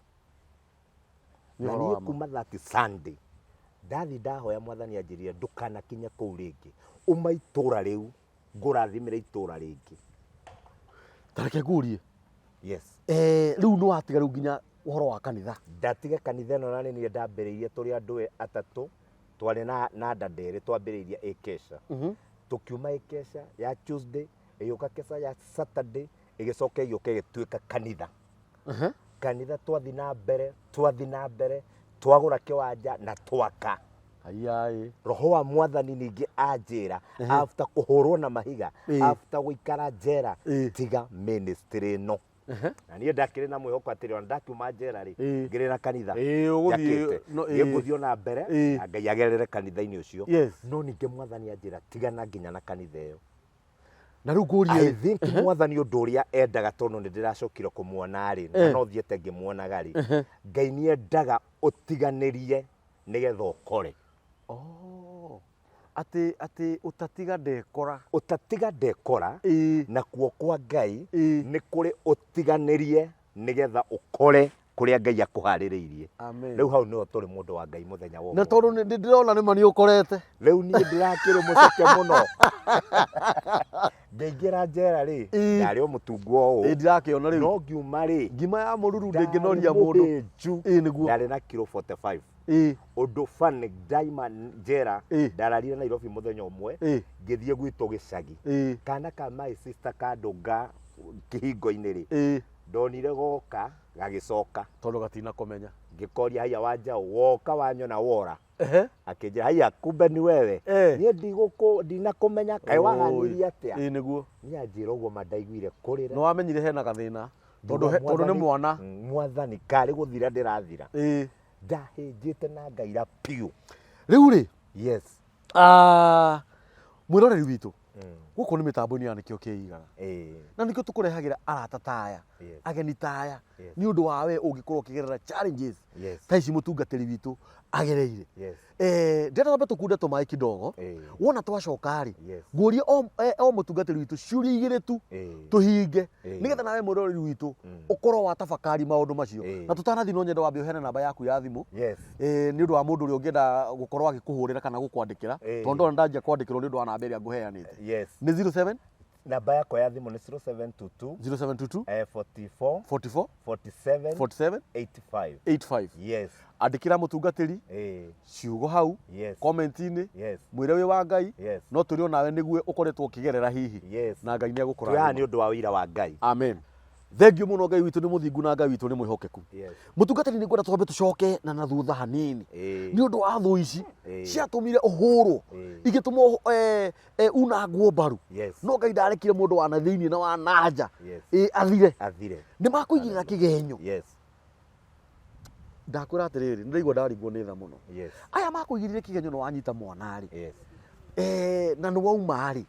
Na niĩ kuma that Sunday ndathi ndahoya Mwathani anjĩrire ndũkanakinye kũu rĩngĩ. Uma itũra rĩu ngũrathimĩre itũra rĩngĩ. Tareke ngũrie. Yes. Rĩu nĩ watiga rĩu nginya ũhoro wa kanitha. Ndatiga kanitha ĩno na niĩ ndambĩrĩirie tũrĩ andũ atatũ twarĩ na nda nderĩ twambĩrĩirie ĩkesha. Tũkiuma ĩkesha ya Tuesday ĩgĩũka kesha ya Saturday ĩgĩcoka ĩgĩũka ĩgĩtuĩka kanitha. Kanitha twathi na mbere twagũra kĩwanja na twaka. Roho wa Mwathani ningĩ anjĩra after kũhũrwo na mahiga after gũikara njera tiga ministry ĩno. Na niĩ ndakĩrĩ na mwĩhoko atĩrĩ ona ndakiuma njera rĩ ngĩrĩ na kanitha njakĩte ngũthiĩ na mbere na Ngai agerere kanitha-inĩ ũcio. No ningĩ Mwathani anjĩra tigana nginya na kanitha ĩyo. Na rĩu ngũrie I think Mwathani ũndũ ũrĩa endaga tondũ nĩ ndĩracokire kũmuona rĩ na no thiĩte ngĩmuonaga rĩ Ngai nĩ endaga ũtiganĩrie nĩgetha ũkore. Atĩ ũtatiga ndekora. Ũtatiga ndekora na kuo kwa Ngai nĩ kũrĩ ũtiganĩrie nĩgetha ũkore kũrĩa Ngai akũharĩrĩirie. Rĩu hau nĩho tũrĩ mũndũ wa Ngai mũthenya wa ũmũthĩ. Na tondũ nĩ ndĩrona nĩma nĩ ũkorete. Rĩu niĩ ndĩrakĩrĩ mũceke mũno. Ngaingĩra njera rĩ ndarĩ o mũtungu o ũũ. Ndirakĩona rĩu. No ngiuma rĩ ngima ya mũruru ndĩngĩnoria mũndũ. Nĩguo. Ndarĩ na kilo 45. Ũndũ funny ndaima njera ndararire Nairobi mũthenya ũmwe ngĩthiĩ gwitũ gĩcagi. Kana ka my sister kandũnga kĩhingo-inĩ rĩ ndonire goka gagĩcoka tondũ gatinakũmenya. Ngĩkoria haiya wanjaũ woka wanyona wora. Akĩnjĩra haiya kumbe nĩ wewe. Niĩ ndinakũmenya kaĩ wahanirie atĩa. Nĩguo. Niĩ anjĩra ũguo ma ndaiguire kũrĩra. Nĩ wamenyire hena gathĩna tondũ nĩ mwana. Mwathani karĩ gũthira ndĩrathira. Ndahĩnjĩte na ngaira piũ. Rĩu rĩ yes mwĩroreri witũ guko ni mitambo-ini ya nikio kiigaga na nikio tukurehagira arata taya ageni taya ni undu wa we ungikorwo ukigerera challenges ta ici mutungatiri witu agereire ndenda twambe tukunde tumai kidogo wona twacoka ri ngurie o mutungatiri witu ciuria igiri tu tuhinge nigetha nawe murori witu ukorwo wa tafakari maundu macio na tutanathi no nyenda wambe uheane namba yaku ya thimu ni undu wa mundu uri ungienda gukorwo agikuhurira kana gukwandikira tondu ndanjia kwandikirwo ni undu wa namba iria nguheanite ni 07 namba yako ya thimu ni 0722 44 47 85 andikira mutungatiri ciugo hau comment-ini mwire wi wa Ngai no turi onawe niguo ukoretwo ukigerera hihi na Ngai ni agukora ni undu wa wira wa Ngai. Amen. Thengio muno Ngai witu ni muthingu na Ngai witu ni mwihokeku. Mutungatiri ni ngwenda twambe tucoke na thutha hanini ni undu wa thu ici ciatumire uhuru igitumo unangwo mbaru no Ngai ndarekire mundu wa na thiini na wa nanja athire ni makuigirira kigenyo ndakwira atiriri ndirigwo ndaringwo ni tha muno aya makuigirire kigenyo no wanyita mwana ri na no wauma ri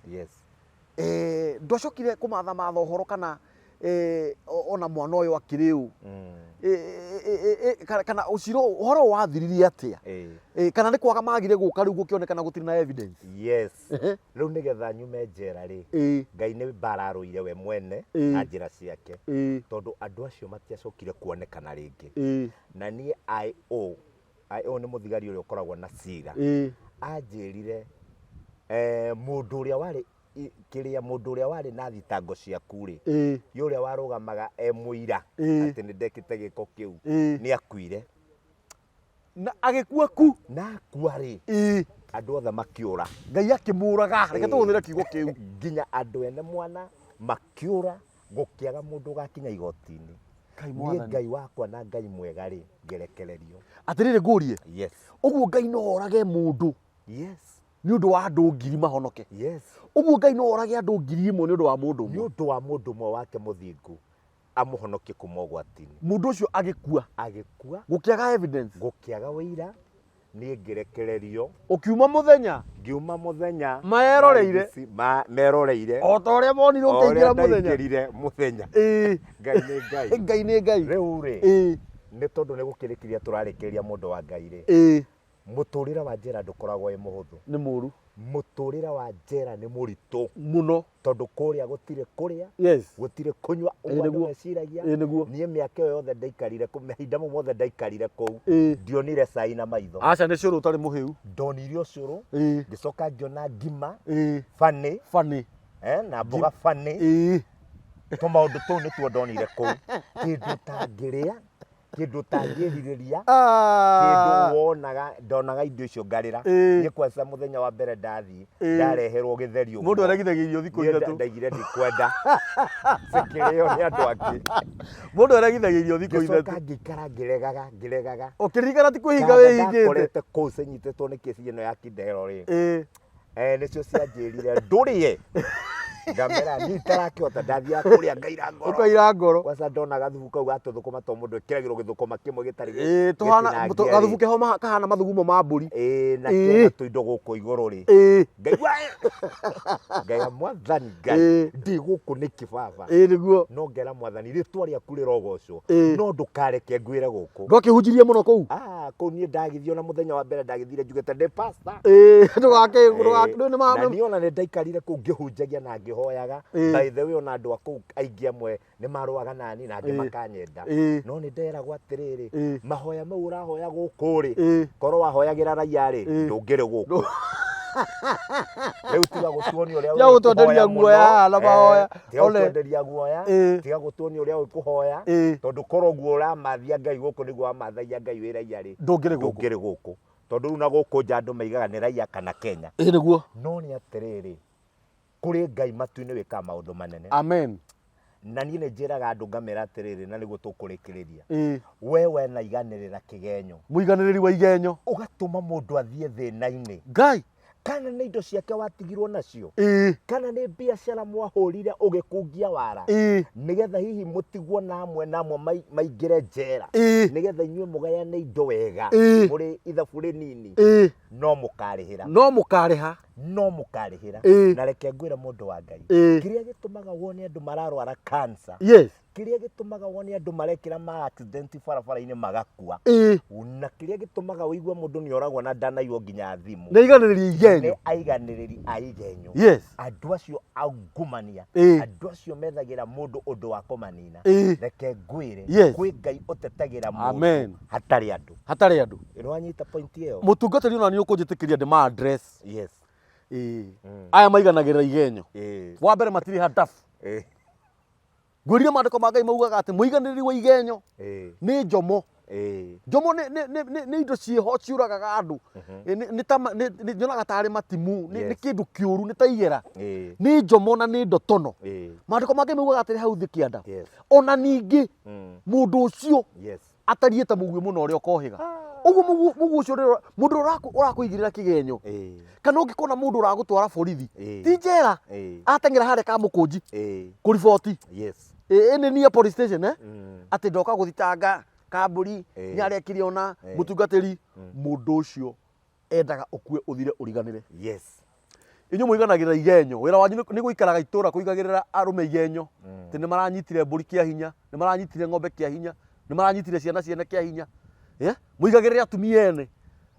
ndwacokire kumatha matha uhoro kana ona mwana uyu akiriu kana uciro uhoro wathiririe atia kana ni kwaga magire guka riu gukionekana gutiri na evidence riu nigetha nyume njera ri Ngai ni bararuire we mwene na njira ciake tondu andu acio matiacokire kuonekana ringi na nie IO ni muthigari uria ukoragwo na cira anjirire mundu uria wari kiria mundu uria wari na thitango ciaku ri yuria warugamaga muira ati ni ndekite giko kiu ni akuire na agikua ku na kwari andu othe makiura Ngai akimuraga reke tuhuthire kiugo kiu nginya andu ene mwana makiura gukiaga mundu gakinya igotini ni Ngai wakwa na Ngai mwega ri ngerekererio atirire ngurie uguo Ngai no orage mundu ni undu wa andu ngiri mahonoke uguo Ngai no orage andu ngiri imwe ni undu wa mundu ni undu wa mundu mwe wake muthingu amuhonokie kuma ugwatini mundu ucio agikua gukiaga evidence gukiaga wira ni ngerekererio ukiuma muthenya ngiuma muthenya meroreire o ta uria monire ukiingira muthenya Ngai ni Ngai riu ri ni tondu ni gukirikiria turarikiria mundu wa Ngai ri muturira wa njera ndukoragwo e muhuthu ni muru muturira wa njera ni muritu muno tondu kuria gutire kuria gutire kunywa meciragia nie miaka iyo yothe ndaikarire mahinda mo mothe ndaikarire kuu ndionire cai na maitho aca ni curu utari muhiu ndonire ucuru ngicoka ngiona ngima fani na mboga fani tumaundu tuu nituo ndonire kuu kindu tangiria kindu tangiririria kindu wonaga ndonaga indo icio ngarira ni kwanza muthenya wa mbere ndathi ndareherwo githerio mundu aregithagirio thikũ ithatu ndaigire ndikwenda cikirio ni andu angi mundu aregithagirio thikũ ithatu ngikara ngiregaga ukiririkana ti kuhinga wihingite korete kuu cinyitetwo ni kesi ino ya kidero ri nicio cianjirire ndurie ngamera ni tarakihota ndathia kuria ngaira ngoro ukaira ngoro kwanza ndona gathubu kau gatuthukuma to mundu ekiragirwo githukuma kimwe gitari tuhana gathubu keho kahana mathugumo ma mburi na kena tuindo guku iguru ri ngai mwathani ngai ndi guku ni kibaba niguo no ngera mwathani ritwa riaku rirogocwo no ndukareke ngwire guku ndokihunjirie muno kuu kuu nie ndagithio na muthenya wa mbere ndagithire njugete ndi pastor ndugake na niona ni ndaikarire kuu ngihunjagia na hoyaga by the way ona andu aku aingi amwe ni maruaga nani na angi makanyenda no ni nderagwo atiriri mahoya mau urahoya guku ri korwo wahoyagira raia ri ndungiri guku riu tiga gutuonia uria ya gutwenderia guoya na mahoya tiga gutwenderia guoya tiga gutuonia uria ukuhoya tondu korwo guo uramathia Ngai guku niguo amathagia Ngai wi raia ri ndungiri guku tondu riu na guku nja andu maigaga ni raia kana Kenya niguo no ni atiriri kuri Ngai matu-ini wika maundu manene amen na nie ni njiraga andu ngamera atiriri na niguo tukurikiriria we na iganirira kigenyo muiganiriri wa igenyo ugatuma mundu athie thina-ini Ngai kana ni indo ciake watigirwo nacio kana ni biacara mwahurire ugikungia wara nigetha hihi mutigwo namwe maingire njera nigetha inyue mugayane indo wega muri ithabu rinini no mukarihira no mukarihira na reke ngwira mundu wa Ngai kiria gitumaga wone andu mararwara cancer yes kiria gitumaga wone andu marekira ma accident barabara-ini magakua na kiria gitumaga wigua mundu ni oragwo na ndanaigwo nginya thimu na iganiriria igenyo aiganiriri aigenyo yes andu acio aungumania andu acio methagira mundu undu wa kumanina reke ngwire kwi Ngai utetagira mundu amen hatari andu irwanyita point iyo mutungatiri ona ni ukunjitikiria ndi ma address yes aya maiganagirira igenyo wa mbere matiri hadafu ngwiria mandiko ma Ngai maugaga ati muiganiriri wa igenyo ni njomo njomo ni indo ciho ciuragaga andu ni nyonaga tari matimu ni kindu kiuru ni ta igera ni njomo na ni ndotono mandiko ma Ngai maugaga ati hau thi kianda ona ningi mundu ucio atariete mugwi muno uria ukohiga uguo mugu ucio mundu urakuigirira kigenyo kana ungikona mundu uragutwara borithi ti njera atengera hare ka mukunji kuriboti ene ni police station ati ndoka guthitanga kamburi nyare kiriona mutungatiri mundu ucio endaga ukue uthire uriganire inyu muiganagirira igenyo wira wanyu ni guikaraga itura kuigagirira arume igenyo ti ni maranyitire mburi kia hinya ni maranyitire ng'ombe kia hinya ni maranyitire ciana ciene kia hinya muigagirira atumia ene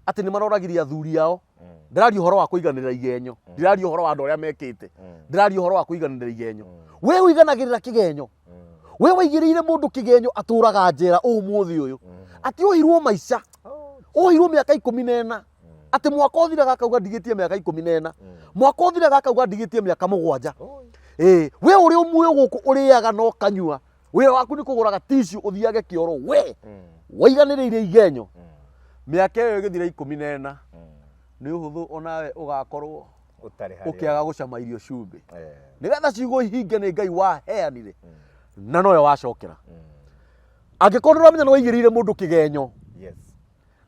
ati ni maroragiria athuri yao ndirari uhoro wa kuiganirira igenyo ndirari uhoro wa andu aria mekite ndirari uhoro wa kuiganirira igenyo we uiganagirira kigenyo we waigirire mundu kigenyo aturaga njera umuthi uyu ati uhirwo maica uhirwo miaka 14 ati mwaka uthira gakauga ndigitie miaka 14 mwaka uthira gakauga ndigitie miaka 7 we uri umuyo guku uriaga no kanyua we waku ni kuguraga tissue uthiage kioro we waiganirire igenyo miaka iyo igithira 14 ni uhuthu onawe ugakorwo ukiaga gucama irio cumbi nigetha ciugo ihinge ni Ngai waheanire na noyo wacokera angikorwo uramenya no waigirire mundu kigenyo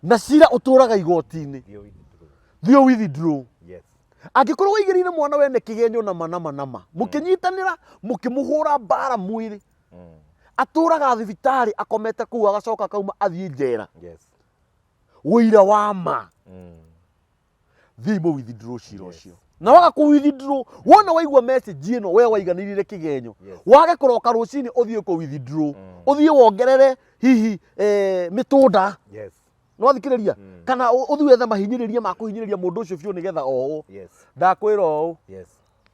na cira uturaga igoti-ini thio withdraw angikorwo waigirire mwana wene kigenyo na manama mukinyitanira mukimuhura bara mwiri aturaga thibitari akomete kuu agacoka kauma athie njera wira wa ma thimo withdraw cira ucio na waga ku withdraw wona waigua message ino we waiganirire kigenyo wage kuroka rucini uthie ku withdraw uthie wongerere hihi mitunda no thikiriria kana uthie wethe mahinyiriria ma kuhinyiriria mundu ucio biu nigetha oo ndakwira oo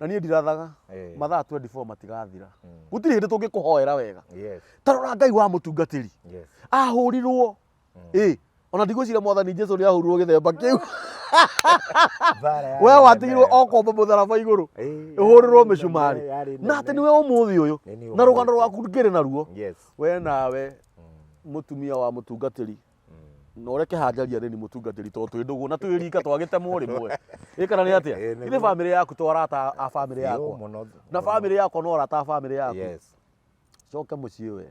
na nie ndirathaga mathaa 24 matigathira gutiri hindi tungikuhoera wega tarora Ngai wa mutungatiri ahurirwo ona ndigwicira mwathani Jesu ni ahurirwo githemba kiu we watigirwo okomba mutharaba iguru ihurirwo micumari na ati niwe umuthi uyu na rugano rwaku ngiri naruo we nawe mutumia wa mutungatiri no reke hanjaria ni mutungatiri to twindugu na twirika twagitemwo rimwe ikana ni atia ile family yaku twarata a family yako na family yako no rata family yako coke mucii we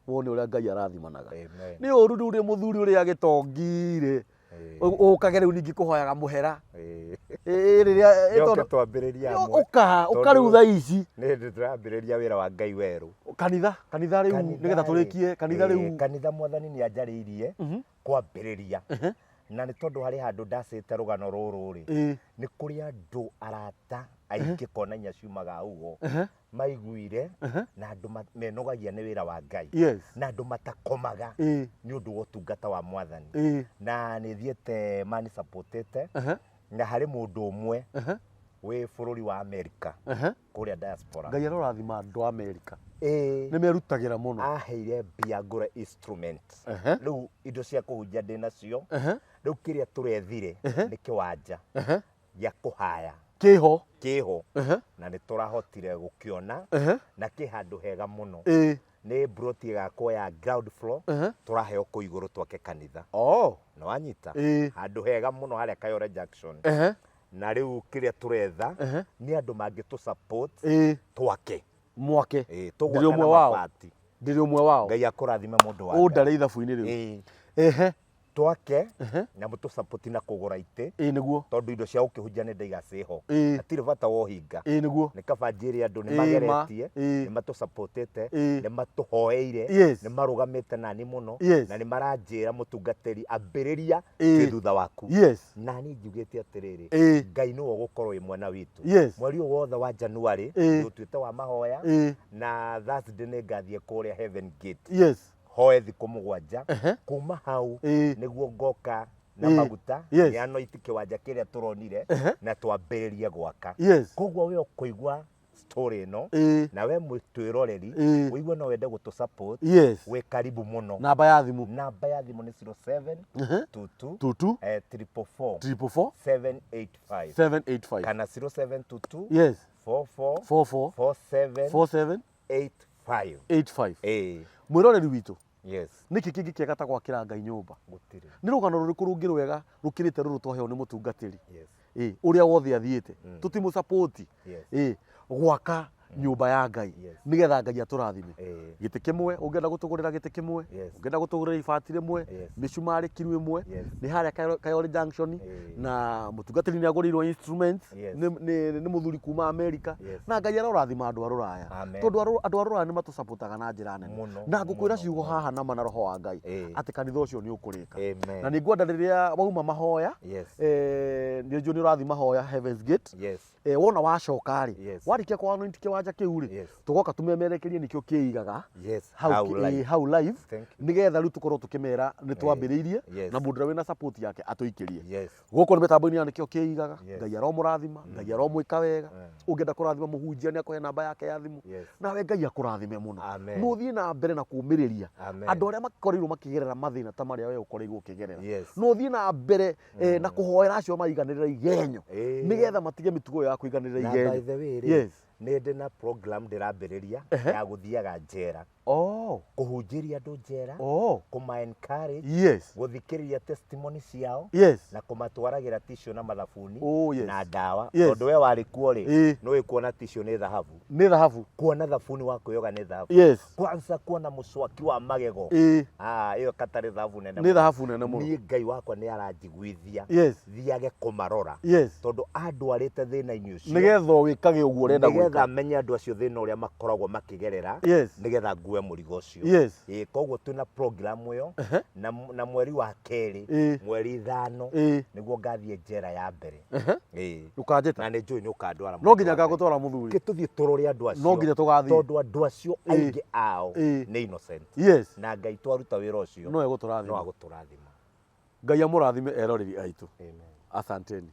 wone uria Ngai arathimanaga ni uru nduri muthuri uria agitongire ukage riu ningi kuhoyaga muhera riria itondo twambiriria amwe uka riu tha ici ni nditambiriria wira wa Ngai weru kanitha riu nigetha turikie kanitha mwathani ni anjariirie kwambiriria na ni tondu hari handu ndacite rugano ruru ri ni kuri andu arata aingi kona nya ciumaga ugo maiguire na andu menogagia ni wira wa Ngai na andu matakomaga ni undu wa utungata wa mwathani na ni thiete mani supportete na hari mundu umwe we bururi wa America kuria diaspora Ngai arorathima andu America ni merutagira muno aheire mbia ngure instrument riu indo cia kuhunjia ndina cio riu kiria turethire ni kiwanja ya kuhaya kiho na ni turahotire gukiona na ki handu hega muno ni broti gakwa ya ground floor turaheo ku iguru twake kanitha no anyita handu hega muno haria Kayole Junction na riu kiria turetha ni andu mangitu support twake mwake ndiri umwe wao Ngai akurathime mundu wa o ndare ithabu-ini riu twake na mutu support na kugura ite niguo tondu indo cia ukihunjia ni ndaiga ciho atire bata wo hinga niguo ni kabanjiri andu ni mageretie ni matu supportete ni matuhoeire ni marugamite nani muno na ni maranjira mutungatiri ambiriria thutha waku na ni njugite atiriri Ngai ni wo gukorwo imwana witu mweri wothe wa January ni utuite wa mahoya na Thursday ni ngathie kuria Heaven Gate hoe thiku mugwanja kuma hau niguo ngoka na maguta yano itikiwanja kiria turonire na twambiririe gwaka koguo we ukuigwa story no na we mwitwiroreri uigwe no wende gutu support we karibu muno namba ya thimu ni 07 22 444 785 kana 0722 44 47 85 mwiroreri witu niki kingi kiega ta gwakira Ngai nyumba gutire ni rugano ruriku rungi rwega rukirite ruru twoheo ni mutungatiri uria wothe athiite tutimu support gwaka nyumba ya Ngai nigetha Ngai aturathime gite kimwe ungienda gutugurira gite kimwe ungienda gutugurira ibati rimwe micumari kiru imwe ni haria Kayole Junction na mutungatiri ni agurirwo instruments ni muthuri kuma America na Ngai arorathima andu aruraya tondu andu aruraya ni matusupportaga na njira nene na ngukwira ciugo haha na mana roho wa Ngai ati kanitha ucio ni ukurika na ni ngwenda riria wauma mahoya ni nju ni urathi mahoya Heaven's Gate wona wacoka ri warikia kwa anointi kiwanja kiu ri tugoka tumemerekerie nikio kiigaga how live nigetha riu tukorwo tukimera ni twambiriirie na mundu wina support yake atuikirie guko ni mitambo-ini ya nikio kiigaga Ngai aromurathima Ngai aromwika wega ungienda kurathima muhunjia ni akohe namba yake ya thimu nawe Ngai akurathime muno nuthie na mbere na kumiriria andu aria makorirwo makigerera mathina ta maria we ukorirwo ukigerera nuthie na mbere na kuhoera acio maiganirira igenyo nigetha matige mitugo ya kuiganirira igenyo by the way ni ndi na program ndirambiriria ya guthiaga njera kuhunjiria andu njera kuma encourage guthikiriria testimony ciao na kumatwaragira tissue na mathabuni na ndawa tondu we wari kuo ri no ikuona tissue ni dhahabu kuona thabuni wa kuyoga ni dhahabu kwanza kuona muswaki wa magego iyo katari dhahabu nene muno ni Ngai wakwa ni aranjiguithia thiage kumarora tondu andwarite thina-ini ucio nigetha wikage uguo urenda gwika nigetha menye andu acio thina uria makoragwo makigerera nigetha ngue murigo ucio koguo tuna program iyo na mweri wa keri mweri 5 niguo ngathie njera ya mbere ukanjeta na ni njui ni ukandwara no nginya ngagutwara muthuri kituthie turore andu acio no nginya tugathie tondu andu acio aingi ao ni innocent na Ngai twaruta wira ucio no eguturathima no aguturathima Ngai amurathime eroreri aitu asanteni.